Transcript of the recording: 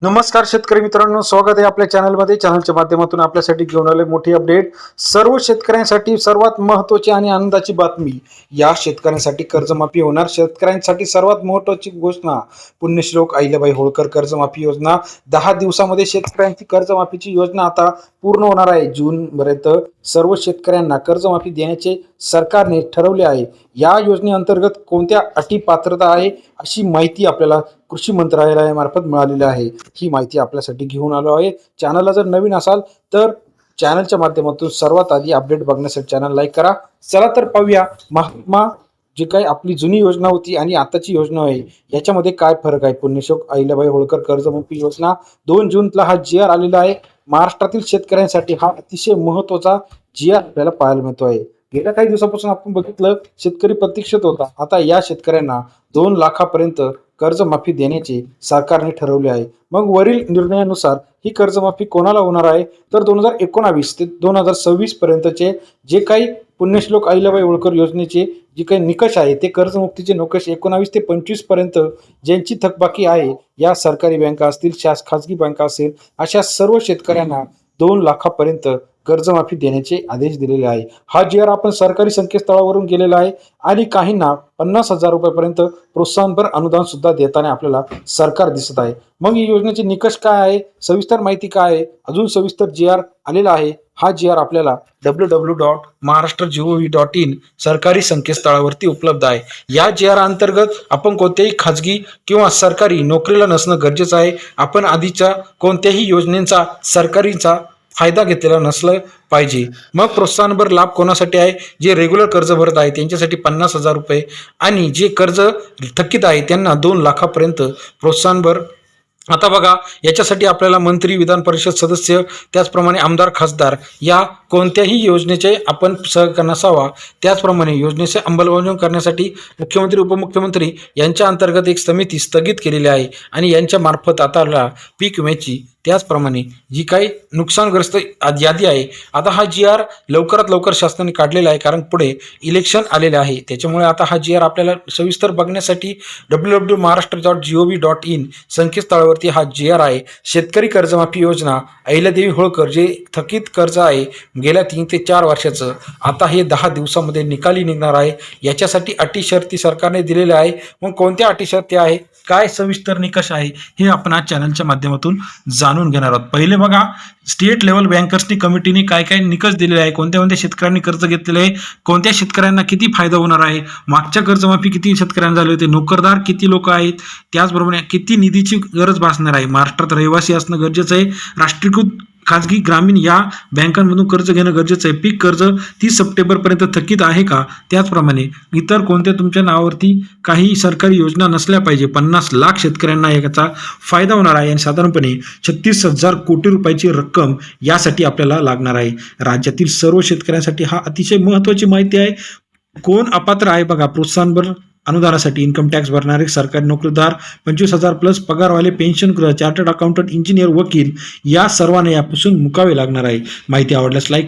नमस्कार शेतकरी मित्रांनो, स्वागत आहे आपल्या चॅनलमध्ये. चॅनलच्या माध्यमातून आपल्यासाठी घेऊन आले मोठी अपडेट. सर्व शेतकऱ्यांसाठी सर्वात महत्त्वाची आणि आनंदाची बातमी. या शेतकऱ्यांसाठी कर्जमाफी होणार. शेतकऱ्यांसाठी सर्वात महत्त्वाची घोषणा. पुण्यश्लोक अहिल्याबाई होळकर कर्जमाफी योजना 10 दिवसामध्ये शेतकऱ्यांची कर्जमाफीची योजना आता पूर्ण होणार आहे. जूनपर्यंत सर्व शेतकऱ्यांना कर्जमाफी देण्याचे सरकारने ठरवले आहे. या योजनेअंतर्गत कोणत्या अटी पात्रता आहे अशी माहिती आपल्याला कृषी मंत्रालयामार्फत मिळालेली आहे. ही माहिती आपल्यासाठी घेऊन आलो आहे. चॅनलला जर नवीन असाल तर चॅनलच्या माध्यमातून सर्वात आधी अपडेट बघण्यासाठी चॅनल लाईक करा. चला तर पाहूया महात्मा जी काही आपली जुनी योजना होती आणि आताची योजना आहे याच्यामध्ये काय फरक आहे. पुण्यश्लोक अहिल्याबाई होळकर कर्जमाफी योजना 2 जूनला हा GR आलेला आहे. महाराष्ट्रातील शेतकऱ्यांसाठी हा अतिशय महत्त्वाचा GR आपल्याला पाहायला मिळतो आहे. गेल्या काही दिवसापासून आपण बघितलं शेतकरी प्रतीक्षेत होता. आता या शेतकऱ्यांना 2 लाखापर्यंत कर्जमाफी देण्याचे सरकारने ठरवले आहे. मग वरील निर्णयानुसार ही कर्जमाफी कोणाला होणार आहे तर 2019 ते 2026 पर्यंतचे जे काही पुण्यश्लोक अहिल्याबाई होळकर योजनेचे जे काही निकष आहे ते कर्जमुक्तीचे निकष 19 ते 25 पर्यंत ज्यांची थकबाकी आहे या सरकारी बँका असतील, खाजगी बँका असेल, अशा सर्व शेतकऱ्यांना 2 लाखापर्यंत कर्जमाफी देण्याचे आदेश दिलेले आहे. हा GR आपण सरकारी संकेतस्थळावरून गेलेला आहे आणि काहींना 50,000 रुपयापर्यंत प्रोत्साहनपर अनुदान सुद्धा देताना आपल्याला सरकार दिसत आहे. मग ही योजनेचे निकष काय आहे, सविस्तर माहिती काय आहे, अजून सविस्तर GR आलेला आहे. हा GR आपल्याला www.maharashtra.gov.in सरकारी संकेतस्थळावरती उपलब्ध आहे. या GR अंतर्गत आपण कोणत्याही खाजगी किंवा सरकारी नोकरीला नसणं गरजेचं आहे. आपण आधीच्या कोणत्याही योजनेचा सरकारीचा फायदा घेतलेला नसलं पाहिजे. मग प्रोत्साहनभर लाभ कोणासाठी आहे, जे रेग्युलर कर्ज भरत आहे त्यांच्यासाठी 50,000 रुपये आणि जे कर्ज थकीत आहे त्यांना 2 लाखापर्यंत प्रोत्साहनभर. आता बघा, याच्यासाठी आपल्याला मंत्री, विधान परिषद सदस्य, त्याचप्रमाणे आमदार, खासदार या कोणत्याही योजनेचे आपण सहकार नसावा. त्याचप्रमाणे योजनेचे अंमलबजावणी करण्यासाठी मुख्यमंत्री, उपमुख्यमंत्री यांच्या अंतर्गत एक समिती स्थगित केलेली आहे आणि यांच्या मार्फत आता पीक विम्याची, त्याचप्रमाणे जी काही नुकसानग्रस्त यादी आहे, आता हा GR लवकरात लवकर शासनाने काढलेला आहे कारण पुढे इलेक्शन आलेले आहे. त्याच्यामुळे आता हा GR आपल्याला सविस्तर बघण्यासाठी www.maharashtra.gov.in संकेतस्थळावरती हा GR आहे. शेतकरी कर्जमाफी योजना अहिल्यादेवी होळकर, जे थकीत कर्ज आहे गेल्या 3 ते 4 वर्षाचं, आता हे 10 दिवसामध्ये निकाली निघणार आहे. याच्यासाठी अटी शर्ती सरकारने दिलेल्या आहे. मग कोणत्या अटी शर्ती आहे, काय सविस्तर निकष आहे, हे आपण आज चॅनलच्या माध्यमातून जाणून घेणार आहोत. पहिले बघा, स्टेट लेवल बँकर्सनी कमिटीने काय काय निकष दिलेले आहे, कोणत्या कोणत्या शेतकऱ्यांनी कर्ज घेतलेले आहे, कोणत्या शेतकऱ्यांना किती फायदा होणार आहे, मागच्या कर्जमाफी किती शेतकऱ्यांना झाले होते, नोकरदार किती लोक आहेत, त्याचबरोबर किती निधीची गरज भासणार आहे, महाराष्ट्रात रहिवासी असणं गरजेचं आहे, राष्ट्रीयकृत खाजगी ग्रामीण या बँकांमधून कर्ज घेणं गरजेचं आहे, पीक कर्ज 30 सप्टेंबरपर्यंत थकीत आहे का, त्याचप्रमाणे इतर कोणत्या तुमच्या नावावरती काही सरकारी योजना नसल्या पाहिजे. 50 लाख शेतकऱ्यांना याचा फायदा होणार आहे आणि साधारणपणे 36,000 कोटी रुपयाची रक्कम यासाठी आपल्याला लागणार आहे. राज्यातील सर्व शेतकऱ्यांसाठी हा अतिशय महत्त्वाची माहिती आहे. कोण अपात्र आहे बघा, प्रोत्साहनभर अनुदानासाठी इन्कम टॅक्स भरणारे सरकारी नोकरीदार, 25,000 प्लस पगारवाले, पेन्शन, चार्टर्ड अकाउंटंट, इंजिनियर, वकील या सर्वांना यापासून मुकावे लागणार आहे. माहिती आवडल्यास लाईक करा.